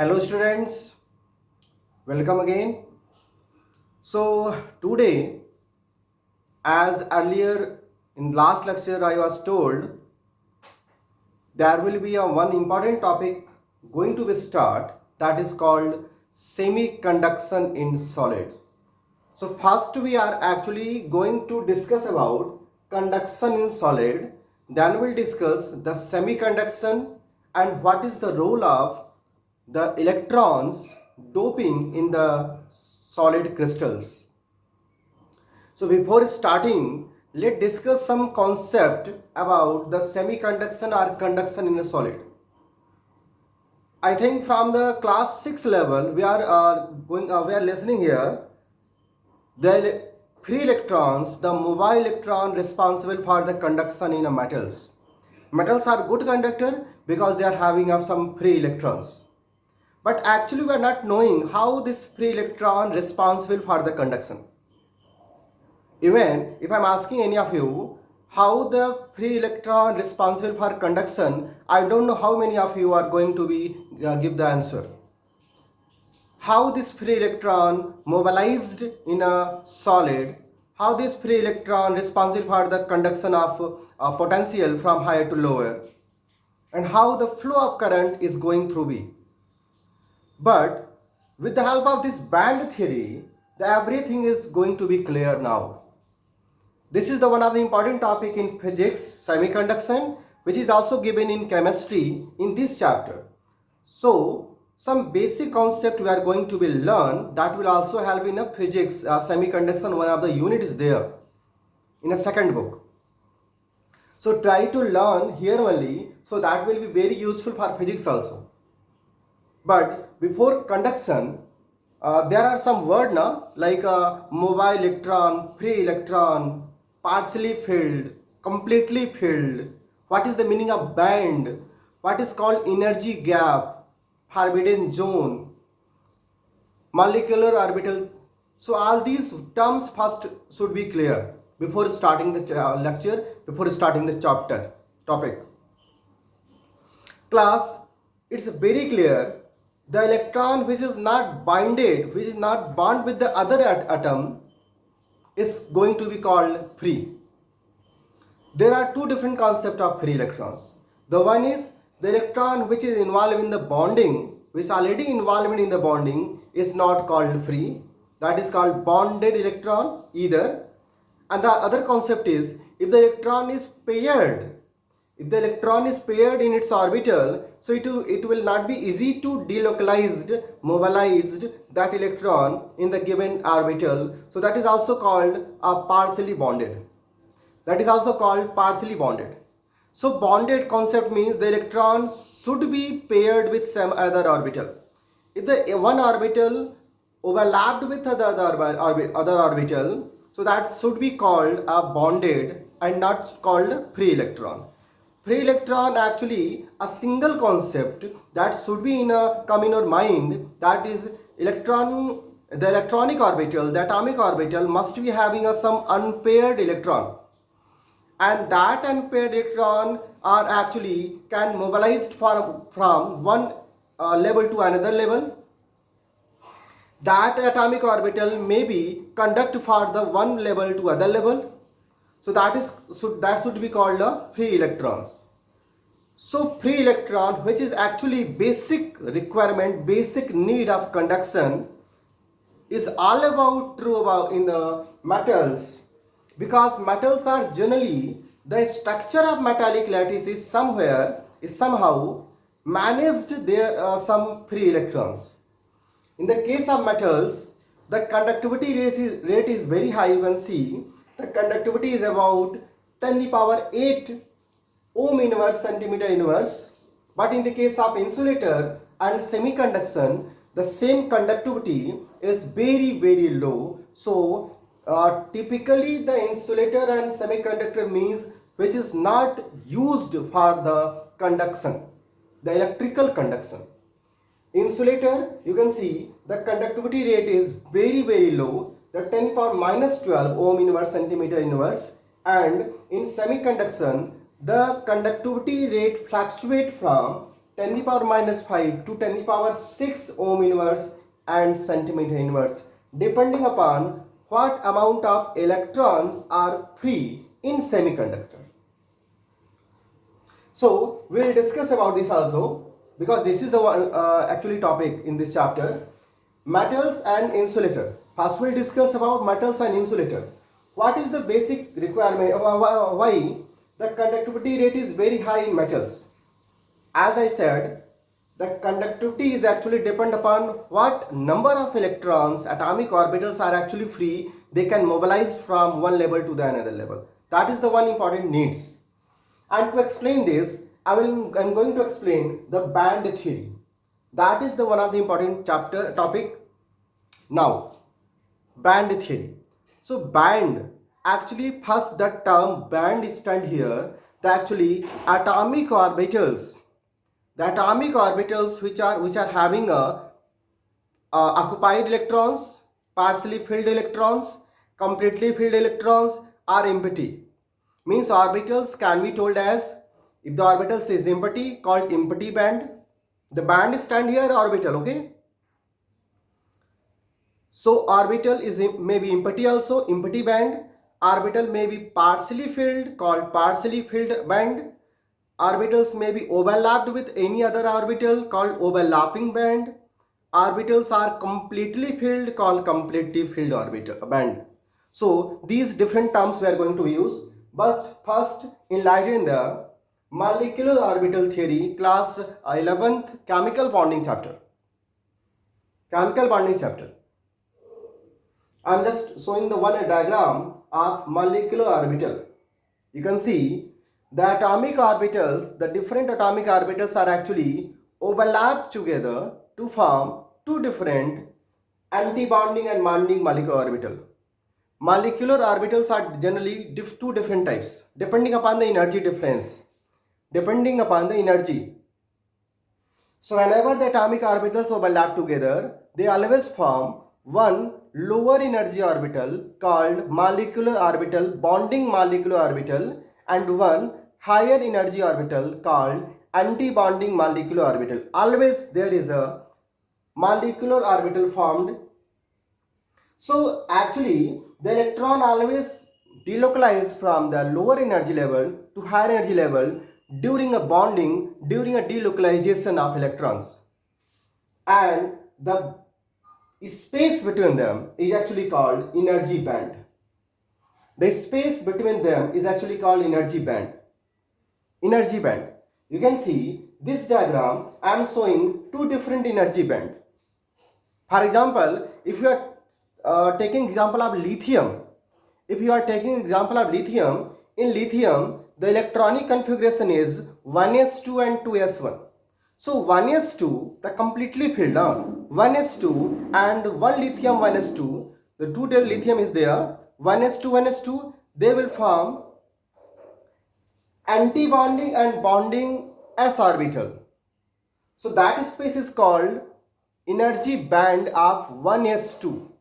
Hello students, welcome again. So today, as earlier in last lecture I was told, there will be a one important topic going to be start, that is called semiconduction in solid. So first we are actually going to discuss about conduction in solid, then we'll discuss the semiconduction and what is the role of the electrons doping in the solid crystals. So before starting, let's discuss some concept about the semiconduction or conduction in a solid. I think from the class 6 level we are listening here. The free electrons, the mobile electron responsible for the conduction in a metals. Metals are good conductor because they are having of some free electrons. But actually we are not knowing how this free electron responsible for the conduction. Even if I am asking any of you how the free electron responsible for conduction, I don't know how many of you are going to be give the answer. How this free electron mobilized in a solid, how this free electron responsible for the conduction of potential from higher to lower, and how the flow of current is going through B. But with the help of this band theory, everything is going to be clear now. This is the one of the important topic in physics, semiconduction, which is also given in chemistry in this chapter. So some basic concept we are going to be learn that will also help in a physics, semiconduction, one of the unit is there in a second book. So try to learn here only, so that will be very useful for physics also. But before conduction, there are some word now like mobile electron, free electron, partially filled, completely filled. What is the meaning of band? What is called energy gap, forbidden zone, molecular orbital? So all these terms first should be clear before starting the lecture, before starting the chapter topic. Class, it's very clear. The electron which is not binded, which is not bound with the other atom, is going to be called free. There are two different concepts of free electrons. The one is the electron which is involved in the bonding, which is already involved in the bonding, is not called free. That is called bonded electron either. And the other concept is if the electron is paired, if the electron is paired in its orbital, so it will not be easy to delocalized, mobilized that electron in the given orbital. So that is also called a partially bonded. That is also called partially bonded. So bonded concept means the electron should be paired with some other orbital. If the one orbital overlapped with other orbital, so that should be called a bonded and not called free electron. Free electron actually a single concept that should be come in our mind, that is electron, the electronic orbital, the atomic orbital must be having some unpaired electron, and that unpaired electron are actually can mobilized from one level to another level. That atomic orbital may be conduct for the one level to other level. So that should be called free electrons. So free electron, which is actually basic requirement, basic need of conduction, is all about true about in the metals, because metals are generally, the structure of metallic lattice is somehow managed there some free electrons. In the case of metals, the conductivity rate is very high. You can see the conductivity is about 10 to the power 8 ohm inverse centimeter inverse. But in the case of insulator and semiconduction, the same conductivity is very low. So typically the insulator and semiconductor means which is not used for the conduction, the electrical conduction. Insulator, you can see the conductivity rate is very low, the 10 to the power minus 12 ohm inverse centimeter inverse. And in semiconduction, the conductivity rate fluctuates from 10 the power minus 5 to 10 the power 6 ohm inverse and centimeter inverse, depending upon what amount of electrons are free in semiconductor. So we will discuss about this also, because this is the one actually topic in this chapter. Metals and insulator. First we will discuss about metals and insulator. What is the basic requirement, why the conductivity rate is very high in metals? As I said, the conductivity is actually depend upon what number of electrons, atomic orbitals are actually free. They can mobilize from one level to the another level. That is the one important needs. And to explain this, I'm going to explain the band theory. That is the one of the important topic. Now, band theory. So band, actually first the term band is stand here. The actually atomic orbitals, which are having a occupied electrons, partially filled electrons, completely filled electrons, are empty. Means orbitals can be told as, if the orbitals is empty, called empty band. The band stand here orbital, okay? So orbital is may be empty also, empty band. Orbital may be partially filled, called partially filled band. Orbitals may be overlapped with any other orbital, called overlapping band. Orbitals are completely filled, called completely filled orbital band. So these different terms we are going to use. But first, enlighten the molecular orbital theory, class 11th chemical bonding chapter. Chemical bonding chapter. I am just showing the one diagram of molecular orbital. You can see the atomic orbitals, the different atomic orbitals are actually overlapped together to form two different anti-bonding and bonding molecular orbital. Molecular orbitals are generally two different types, depending upon the energy difference. Depending upon the energy. So whenever the atomic orbitals overlap together, they always form one lower energy orbital called molecular orbital, bonding molecular orbital, and one higher energy orbital called anti-bonding molecular orbital. Always there is a molecular orbital formed. So actually the electron always delocalizes from the lower energy level to higher energy level during a bonding, during a delocalization of electrons, and the space between them is actually called energy band. The space between them is actually called energy band. Energy band. You can see this diagram. I am showing two different energy band. For example, if you are taking example of lithium, in lithium the electronic configuration is 1s2 and 2s1. So 1s2, the completely filled down 1s2 and 1 lithium 1s2, the two lithium is there, 1s2, they will form anti-bonding and bonding s orbital. So that space is called energy band of 1s2.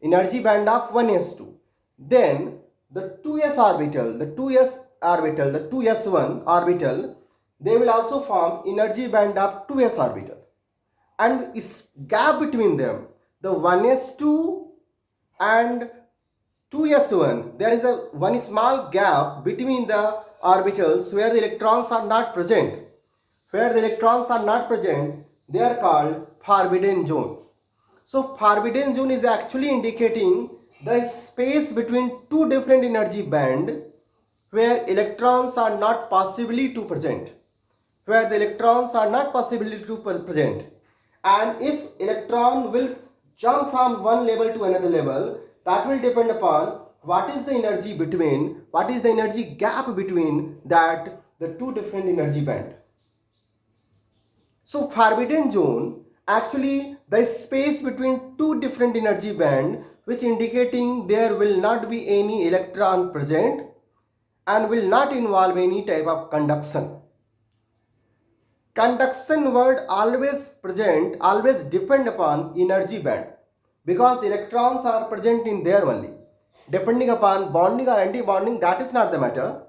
Energy band of 1s2. Then the 2s orbital, the 2s1 orbital, they will also form energy band of 2s orbital. And is gap between them, the 1s2 and 2s1, there is a one small gap between the orbitals where the electrons are not present. Where the electrons are not present, they are called forbidden zone. So forbidden zone is actually indicating the space between two different energy band where electrons are not possibly to present. Where the electrons are not possibly to present. And if electron will jump from one level to another level, that will depend upon what is the energy between, what is the energy gap between that the two different energy band. So forbidden zone, actually the space between two different energy band, which indicating there will not be any electron present and will not involve any type of conduction. Conduction word always present, always depend upon energy band, because electrons are present in there only. Depending upon bonding or anti-bonding, that is not the matter.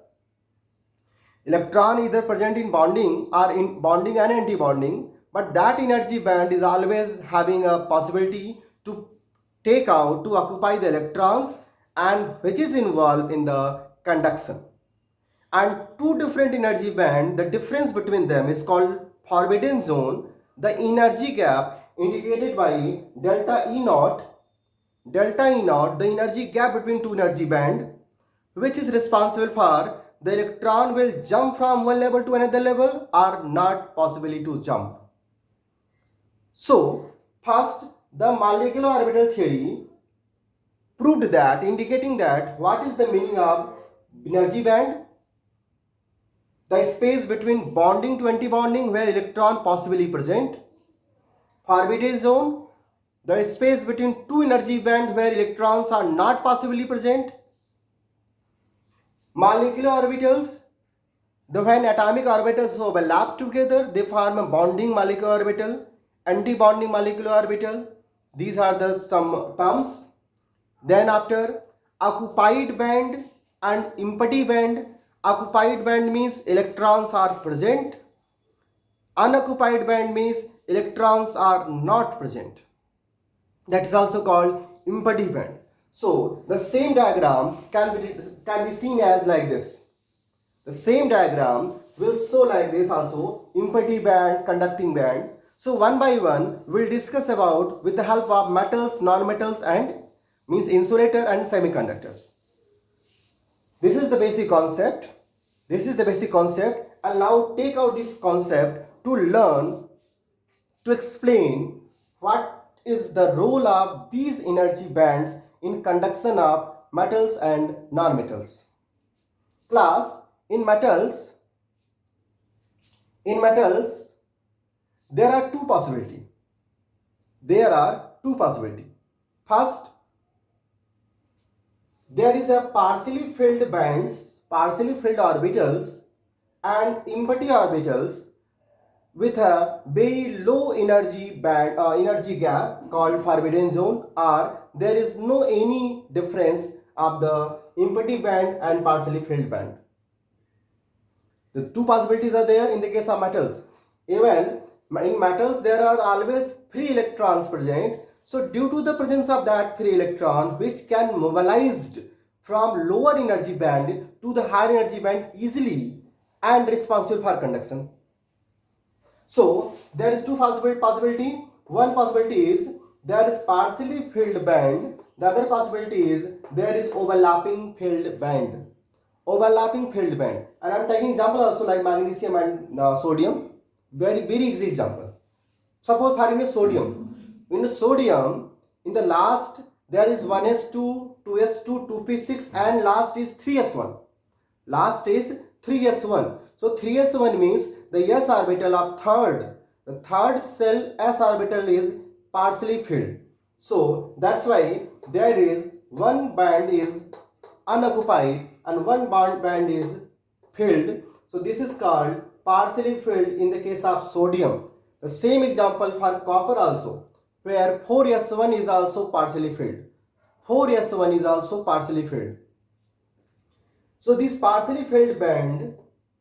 Electron either present in bonding or in bonding and anti-bonding, but that energy band is always having a possibility to take out, to occupy the electrons, and which is involved in the conduction. And two different energy band, the difference between them is called forbidden zone. The energy gap indicated by delta E naught, the energy gap between two energy band, which is responsible for the electron will jump from one level to another level or not possibly to jump. So first, the molecular orbital theory proved that, indicating that what is the meaning of energy band? The space between bonding to anti-bonding where electron possibly present. Forbidden zone, the space between two energy bands where electrons are not possibly present. Molecular orbitals, when atomic orbitals overlap together, they form a bonding molecular orbital, anti-bonding molecular orbital. These are the some terms. Then after, occupied band and empty band. Occupied band means electrons are present. Unoccupied band means electrons are not present. That is also called empty band. So the same diagram can be seen as like this. The same diagram will show like this also, empty band, conducting band. So one by one we'll discuss about with the help of metals, non-metals, and means insulator and semiconductors. This is the basic concept. And now take out this concept to learn, to explain what is the role of these energy bands in conduction of metals and non-metals. Class, in metals, there are two possibilities. First, there is a partially filled bands, partially filled orbitals and empty orbitals with a very low energy band, energy gap called forbidden zone, or there is no any difference of the empty band and partially filled band. The two possibilities are there in the case of metals. Even in metals there are always free electrons present. So due to the presence of that free electron, which can mobilized from lower energy band to the higher energy band easily and responsible for conduction. So there is two possibility. One possibility is there is partially filled band. The other possibility is there is overlapping filled band. And I am taking example also like magnesium and sodium. Very easy example. Suppose for in sodium. In sodium, in the last there is 1s2, 2s2, 2p6 and last is 3s1. So 3s1 means the s orbital of the third cell s orbital is partially filled. So that's why there is one band is unoccupied and one band is filled. So this is called partially filled in the case of sodium. The same example for copper also, where 4s1 is also partially filled. So this partially filled band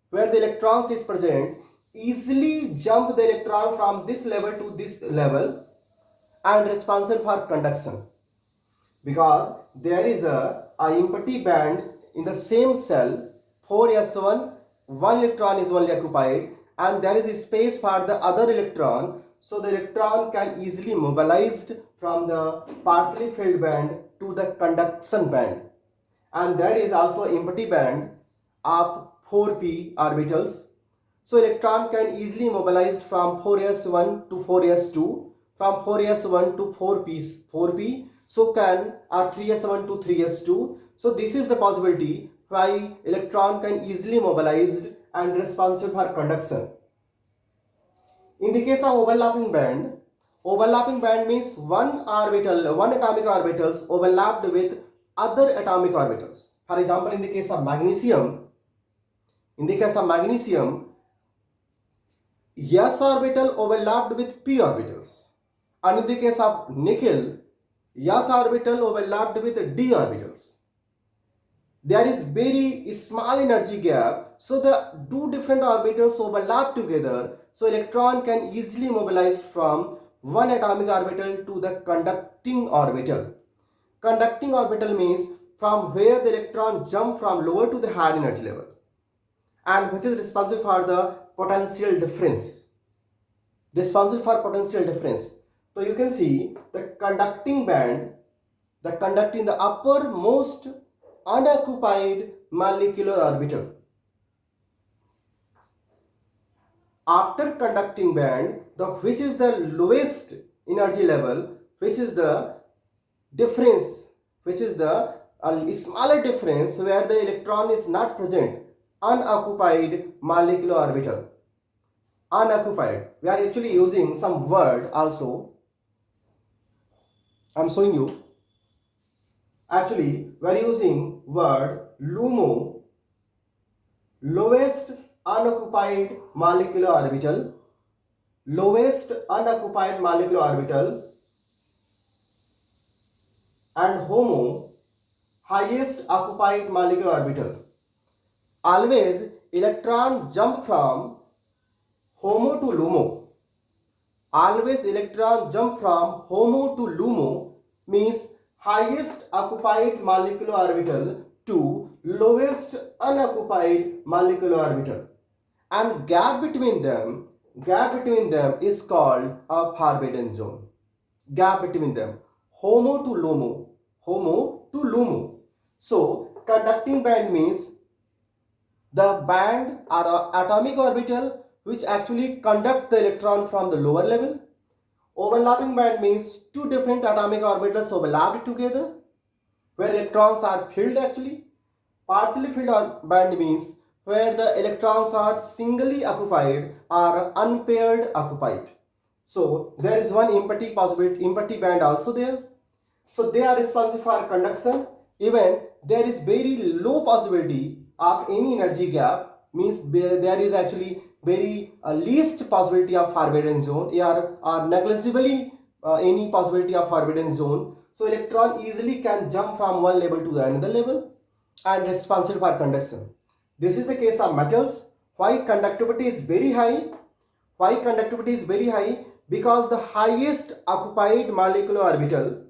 where the electrons is present easily jump the electron from this level to this level and responsible for conduction, because there is a empty band in the same cell 4s1, one electron is only occupied and there is a space for the other electron, so the electron can easily mobilized from the partially filled band to the conduction band. And there is also empty band of 4p orbitals. So electron can easily mobilized from 4s1 to 4s2, from 4s1 to 4p, so can or 3s1 to 3s2. So this is the possibility why electron can easily mobilized and responsible for conduction. In the case of overlapping band means one atomic orbitals overlapped with other atomic orbitals. For example, in the case of magnesium, s orbital overlapped with p orbitals, and in the case of nickel, s orbital overlapped with d orbitals. There is very small energy gap So the two different orbitals overlap together, so electron can easily mobilize from one atomic orbital to the conducting orbital. Conducting orbital means from where the electron jump from lower to the higher energy level, and which is responsible for the potential difference. Responsible for potential difference. So you can see the conducting band, the conducting the uppermost unoccupied molecular orbital. After conducting band, which is the lowest energy level, which is the difference, which is the smaller difference where the electron is not present, unoccupied molecular orbital. Unoccupied. We are actually using some word also. I am showing you. Actually, we are using word LUMO, lowest unoccupied molecular orbital, lowest unoccupied molecular orbital, and HOMO, highest occupied molecular orbital. Always electron jump from HOMO to LUMO. Always electron jump from HOMO to LUMO means highest occupied molecular orbital to lowest unoccupied molecular orbital, and gap between them is called a forbidden zone. Gap between them, HOMO to LUMO, HOMO to LUMO. So conducting band means the band or atomic orbital which actually conduct the electron from the lower level. Overlapping band means two different atomic orbitals overlapped together where electrons are filled actually. Partially filled band means where the electrons are singly occupied or unpaired occupied. So there is one empty possibility, empty band also there. So they are responsible for conduction. Even there is very low possibility of any energy gap, means there is actually very least possibility of forbidden zone, or negligibly any possibility of forbidden zone. So electron easily can jump from one level to another level and responsible for conduction. This is the case of metals. Why conductivity is very high? Why conductivity is very high? Because the highest occupied molecular orbital,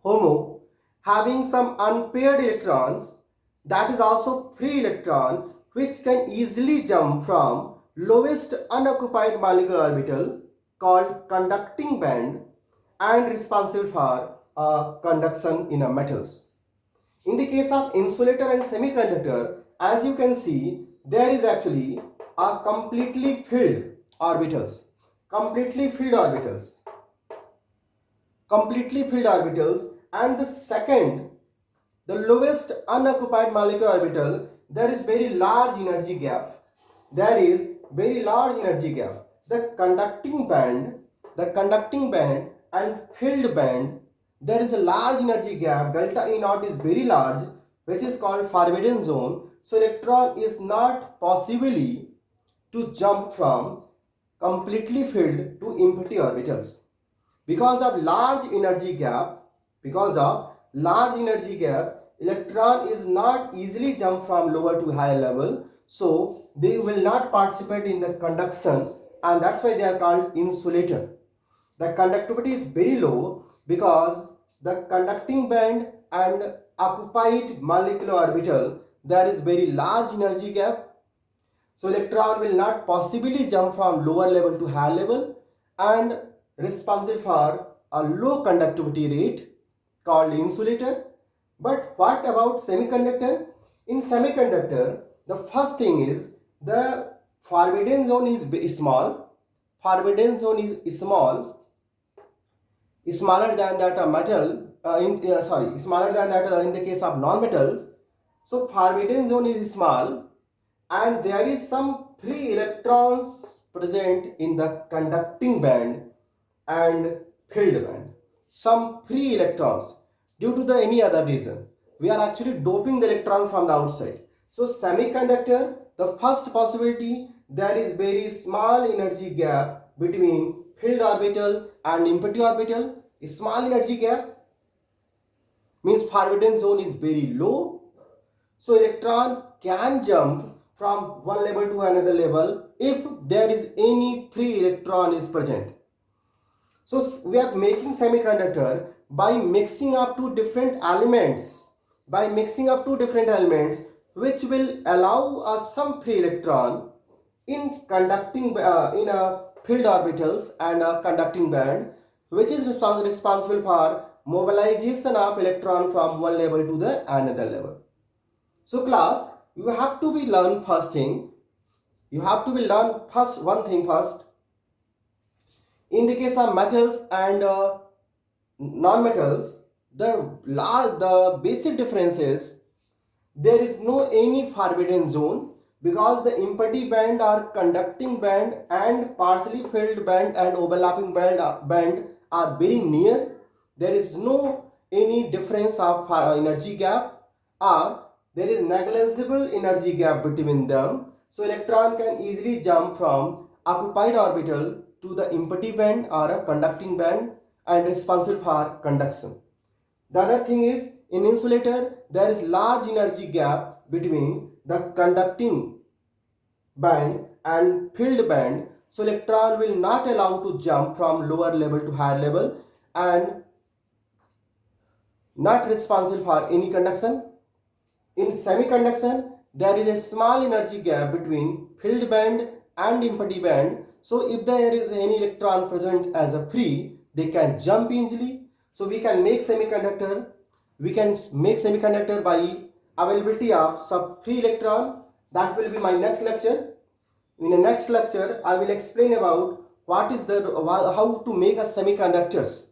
HOMO, having some unpaired electrons, that is also free electron, which can easily jump from lowest unoccupied molecular orbital called conducting band and responsible for conduction in metals. In the case of insulator and semiconductor, as you can see, there is actually a completely filled orbitals. Completely filled orbitals. Completely filled orbitals, and the second, the lowest unoccupied molecular orbital, there is very large energy gap. There is very large energy gap. The conducting band and filled band, there is a large energy gap. Delta E naught is very large, which is called forbidden zone. So electron is not possibly to jump from completely filled to empty orbitals. Because of large energy gap, electron is not easily jump from lower to higher level, so they will not participate in the conduction, and that's why they are called insulator. The conductivity is very low because the conducting band and occupied molecular orbital, there is very large energy gap. So electron will not possibly jump from lower level to higher level and responsible for a low conductivity rate called insulator. But what about semiconductor? In semiconductor, the first thing is the forbidden zone is small. Forbidden zone is small, smaller than that metal. Smaller than that in the case of non-metals. So forbidden zone is small, and there is some free electrons present in the conducting band and filled band. Some free electrons due to the any other reason. We are actually doping the electron from the outside. So semiconductor, the first possibility, there is very small energy gap between filled orbital and empty orbital. A small energy gap means forbidden zone is very low. So electron can jump from one level to another level if there is any free electron is present. So we are making semiconductor by mixing up two different elements, which will allow us some free electron in conducting in a filled orbitals and a conducting band, which is responsible for mobilization of electron from one level to the another level. So class, you have to be learn first thing. You have to be learn first one thing first. In the case of metals and non-metals, the basic difference is there is no any forbidden zone, because the empty band or conducting band and partially filled band and overlapping band are very near. There is no any difference of energy gap, or there is negligible energy gap between them. So electron can easily jump from occupied orbital to the empty band or a conducting band and responsible for conduction. The other thing is, in insulator there is large energy gap between the conducting band and filled band, so electron will not allow to jump from lower level to higher level and not responsible for any conduction. In semiconduction there is a small energy gap between filled band and empty band, so if there is any electron present as a free, they can jump easily. So we can make semiconductor by availability of some free electron. That will be my next lecture. In the next lecture I will explain about what is the how to make a semiconductors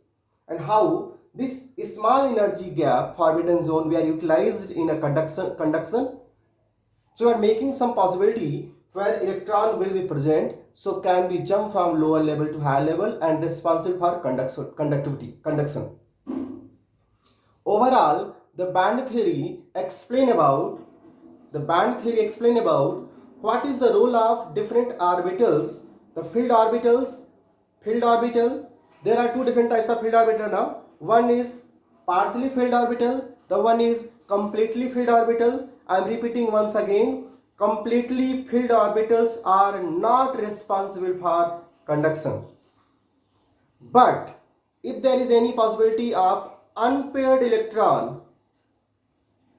and how this small energy gap forbidden zone we are utilized in a conduction. So we are making some possibility where electron will be present, so can be jump from lower level to higher level and responsible for conduction. Overall, the band theory explain about what is the role of different orbitals. The filled orbital. There are two different types of filled orbital now. One is partially filled orbital. The one is completely filled orbital. I am repeating once again. Completely filled orbitals are not responsible for conduction. But if there is any possibility of unpaired electron,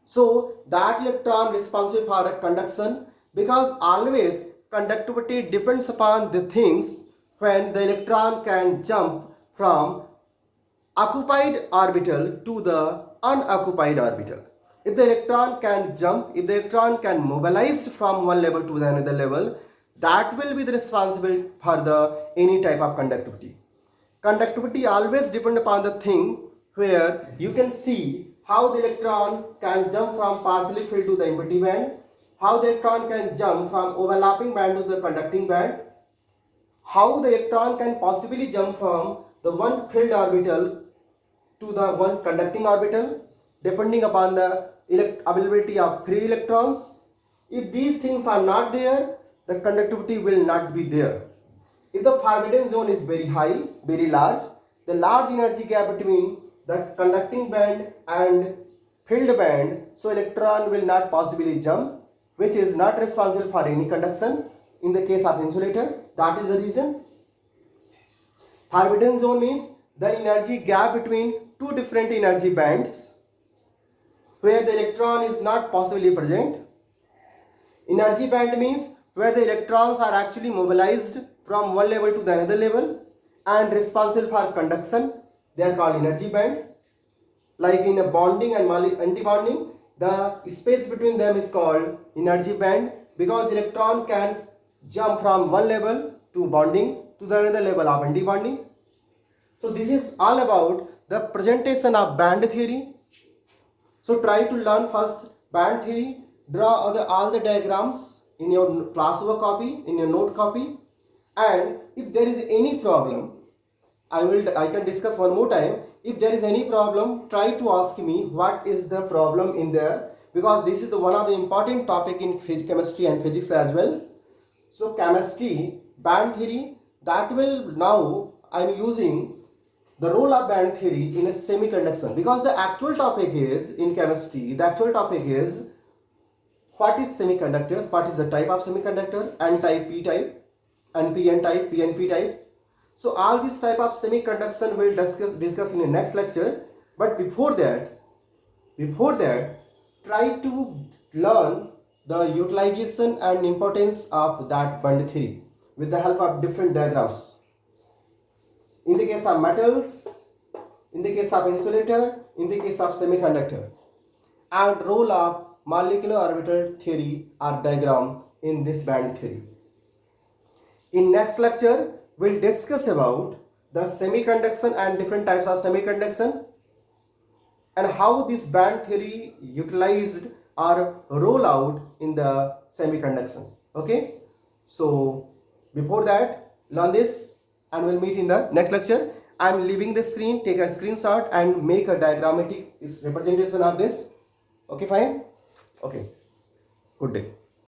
so that electron responsible for a conduction, because always conductivity depends upon the things when the electron can jump from occupied orbital to the unoccupied orbital. If the electron can jump, if the electron can mobilize from one level to the another level, that will be the responsible for the any type of conductivity. Conductivity always depend upon the thing where you can see how the electron can jump from partially filled to the empty band, how the electron can jump from overlapping band to the conducting band, how the electron can possibly jump from the one filled orbital to the one conducting orbital, depending upon the availability of free electrons. If these things are not there, the conductivity will not be there. If the forbidden zone is very high, very large, the large energy gap between the conducting band and filled band, so electron will not possibly jump, which is not responsible for any conduction in the case of insulator. That is the reason. Forbidden zone means the energy gap between two different energy bands where the electron is not possibly present. Energy band means where the electrons are actually mobilized from one level to the another level and responsible for conduction. They are called energy band. Like in a bonding and anti-bonding, the space between them is called energy band, because electron can jump from one level to bonding to the another level of anti-bonding. So this is all about the presentation of band theory. So try to learn first band theory, draw all the diagrams in your classwork copy, in your note copy, and if there is any problem, I can discuss one more time. If there is any problem, try to ask me what is the problem in there, because this is one of the important topic in chemistry and physics as well. So chemistry, band theory, that will now I am using the role of band theory in a semiconduction, because the actual topic is in chemistry, the actual topic is what is semiconductor, what is the type of semiconductor, N type, P type, NPN type, PNP type. So all these type of semiconduction we'll discuss in the next lecture. But before that, try to learn the utilization and importance of that band theory with the help of different diagrams. In the case of metals, in the case of insulator, in the case of semiconductor, and role of molecular orbital theory or diagram in this band theory. In next lecture, we'll discuss about the semiconduction and different types of semiconduction and how this band theory utilized or roll out in the semiconduction. Okay, so before that, learn this and we'll meet in the next lecture. I'm leaving the screen, take a screenshot and make a diagrammatic representation of this. Okay, fine. Okay, good day.